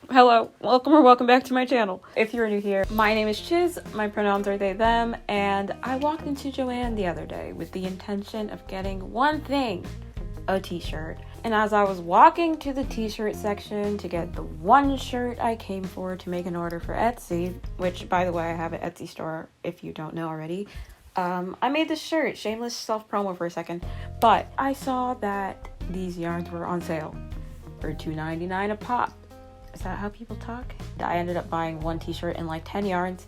Hello, welcome or welcome back to my channel. If you're new here, my name is Chiz, my pronouns are they, them, and I walked into Joann the other day with the intention of getting one thing, a t-shirt. And as I was walking to the t-shirt section to get the one shirt I came for to make an order for Etsy, which by the way, I have an Etsy store if you don't know already. I made this shirt, shameless self-promo for a second, but I saw that these yarns were on sale for $2.99 a pop. Is that how people talk? I ended up buying one t-shirt and like 10 yarns,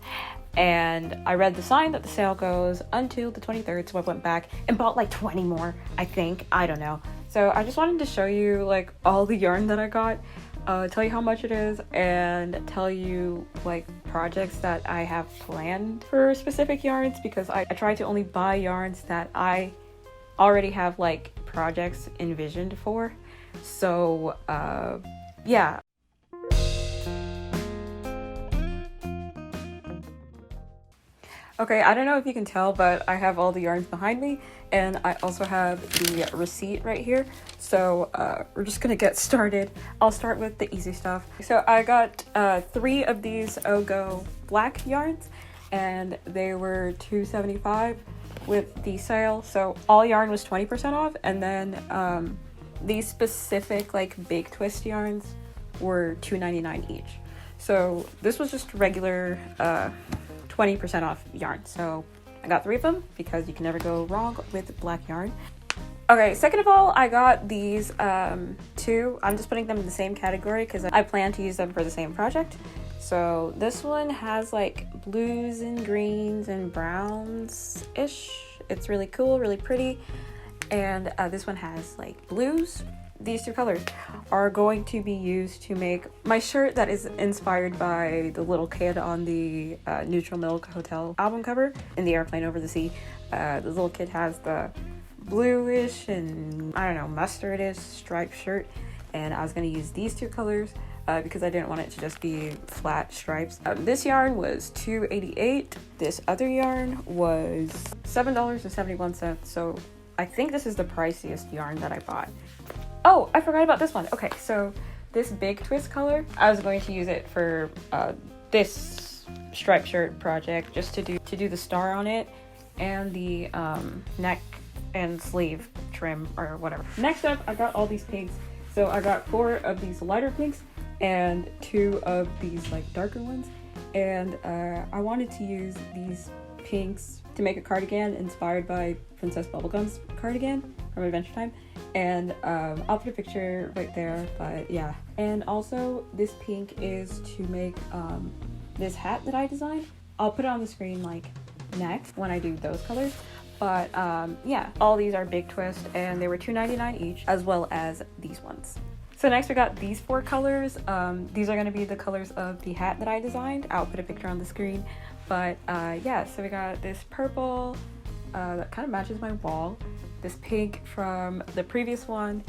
and I read the sign that the sale goes until the 23rd, so I went back and bought like 20 more, I think. I don't know. So I just wanted to show you like all the yarn that I got, tell you how much it is, and tell you like projects that I have planned for specific yarns, because I try to only buy yarns that I already have like projects envisioned for. So yeah. Okay, I don't know if you can tell, but I have all the yarns behind me, and I also have the receipt right here. So we're just gonna get started. I'll start with the easy stuff. So I got 3 of these Ogo black yarns, and they were $2.75 with the sale. So all yarn was 20% off, and then these specific like big twist yarns were $2.99 each. So this was just regular 20% off yarn. So I got 3 of them because you can never go wrong with black yarn. Okay, second of all, I got these 2. I'm just putting them in the same category because I plan to use them for the same project. So this one has like blues and greens and browns-ish. It's really cool, really pretty. And this one has like blues. These 2 colors are going to be used to make my shirt that is inspired by the little kid on the Neutral Milk Hotel album cover in the airplane over the sea. The little kid has the bluish and I don't know, mustardish striped shirt, and I was going to use these 2 colors because I didn't want it to just be flat stripes. This yarn was $2.88. This other yarn was $7.71. So I think this is the priciest yarn that I bought. Oh, I forgot about this one. Okay, so this big twist color, I was going to use it for this striped shirt project, just to do the star on it and the neck and sleeve trim or whatever. Next up, I got all these pinks. So I got 4 of these lighter pinks and 2 of these like darker ones. And I wanted to use these pinks to make a cardigan inspired by Princess Bubblegum's cardigan from Adventure Time. And I'll put a picture right there, but yeah. And also this pink is to make this hat that I designed. I'll put it on the screen like next when I do those colors. But yeah, all these are big twist and they were $2.99 each, as well as these ones. So next we got these 4 colors. These are going to be the colors of the hat that I designed. I'll put a picture on the screen. But yeah, so we got this purple that kind of matches my wall, this pink from the previous one,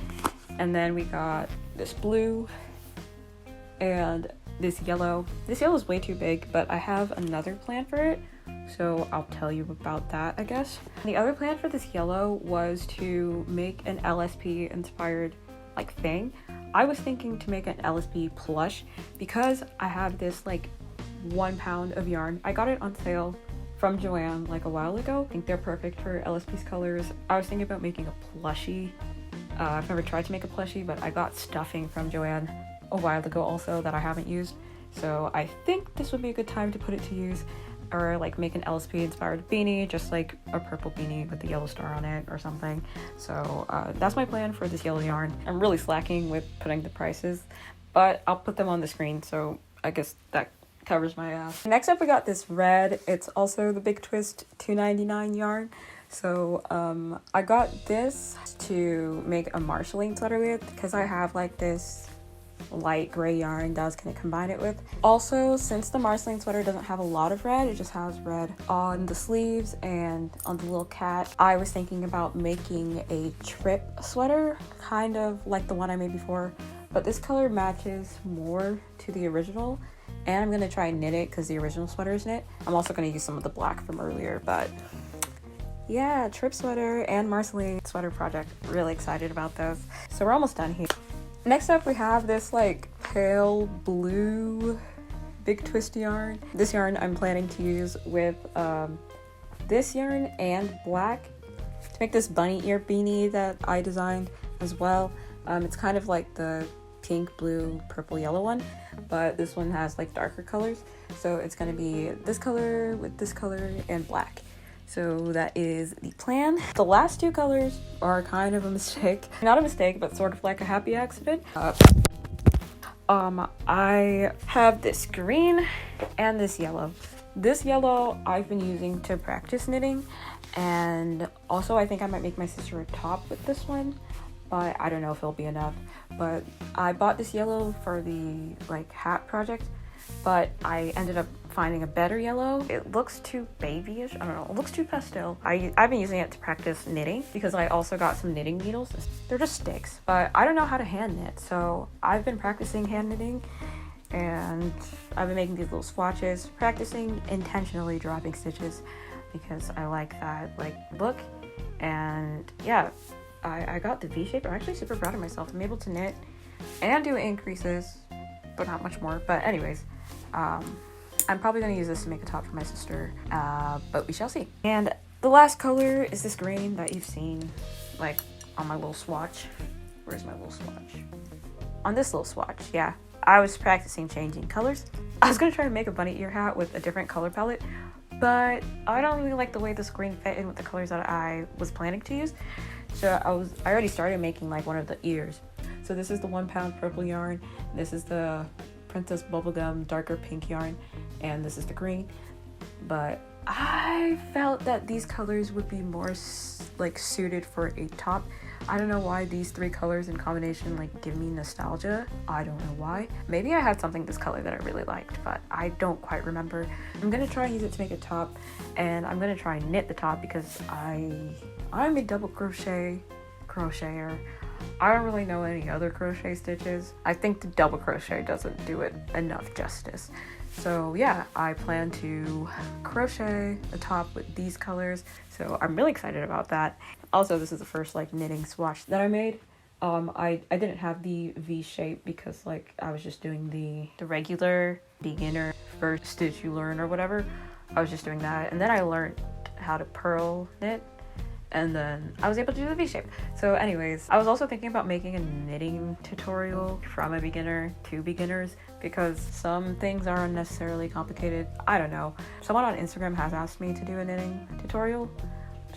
and then we got this blue and this yellow. This yellow is way too big, but I have another plan for it, so I'll tell you about that, I guess. The other plan for this yellow was to make an LSP inspired like thing. I was thinking to make an LSP plush because I have this like 1 pound of yarn. I got it on sale from Joann like a while ago. I think they're perfect for LSP's colors. I was thinking about making a plushie. I've never tried to make a plushie, but I got stuffing from Joann a while ago also that I haven't used. So I think this would be a good time to put it to use, or like make an LSP inspired beanie, just like a purple beanie with the yellow star on it or something. So that's my plan for this yellow yarn. I'm really slacking with putting the prices, but I'll put them on the screen, so I guess that covers my ass. Next up we got this red. It's also the big twist $2.99 yarn. So I got this to make a marshalling sweater with because I have like this light gray yarn that I was going to combine it with. Also, since the marshalling sweater doesn't have a lot of red, it just has red on the sleeves and on the little cat, I was thinking about making a tripp sweater, kind of like the one I made before, but this color matches more to the original. And I'm going to try and knit it because the original sweater is knit. I'm also going to use some of the black from earlier, but yeah, tripp sweater and marshalling sweater project. Really excited about those. So we're almost done here. Next up we have this like pale blue big twist yarn. This yarn I'm planning to use with this yarn and black to make this bunny ear beanie that I designed as well. It's kind of like the pink, blue, purple, yellow one, but this one has like darker colors. So it's gonna be this color with this color and black. So that is the plan. The last two colors are kind of a mistake. Not a mistake, but sort of like a happy accident. I have this green and this yellow. This yellow I've been using to practice knitting, and also I think I might make my sister a top with this one, but I don't know if it'll be enough. But I bought this yellow for the like hat project, but I ended up finding a better yellow. It looks too babyish. I don't know, it looks too pastel. I've been using it to practice knitting because I also got some knitting needles. They're just sticks, but I don't know how to hand knit, so I've been practicing hand knitting, and I've been making these little swatches, practicing intentionally dropping stitches because I like that like look. And yeah, I got the V shape. I'm actually super proud of myself. I'm able to knit and do increases, but not much more. But anyways, I'm probably going to use this to make a top for my sister, but we shall see. And the last color is this green that you've seen like on my little swatch. Where's my little swatch? On this little swatch, yeah. I was practicing changing colors. I was going to try to make a bunny ear hat with a different color palette, but I don't really like the way this green fit in with the colors that I was planning to use. So I already started making like one of the ears. So this is the 1 pound purple yarn. This is the Princess Bubblegum darker pink yarn, and this is the green. But I felt that these colors would be more like suited for a top. I don't know why these three colors in combination like give me nostalgia. I don't know why. Maybe I had something this color that I really liked, but I don't quite remember. I'm gonna try and use it to make a top, and I'm gonna try and knit the top because I'm a double crocheter. I don't really know any other crochet stitches. I think the double crochet doesn't do it enough justice. So yeah, I plan to crochet a top with these colors, so I'm really excited about that. Also, this is the first like knitting swatch that I made. I didn't have the V shape because like I was just doing the regular beginner first stitch you learn or whatever. I was just doing that, and then I learned how to purl knit, and then I was able to do the V shape. So anyways, I was also thinking about making a knitting tutorial from a beginner to beginners because some things are unnecessarily complicated. I don't know. Someone on Instagram has asked me to do a knitting tutorial,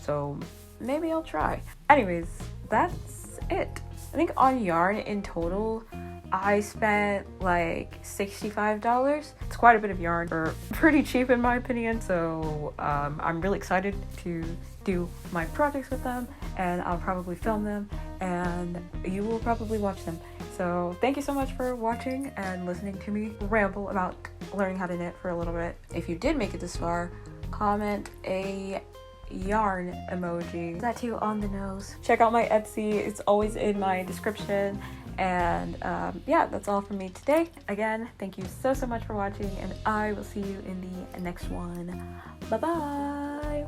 so maybe I'll try. Anyways, that's it. I think on yarn in total, I spent like $65. It's quite a bit of yarn for pretty cheap in my opinion, so I'm really excited to do my projects with them, and I'll probably film them and you will probably watch them. So thank you so much for watching and listening to me ramble about learning how to knit for a little bit. If you did make it this far, comment a yarn emoji. That too on the nose. Check out my Etsy, it's always in my description. And yeah, that's all from me today. Again, thank you so much for watching, and I will see you in the next one. Bye bye.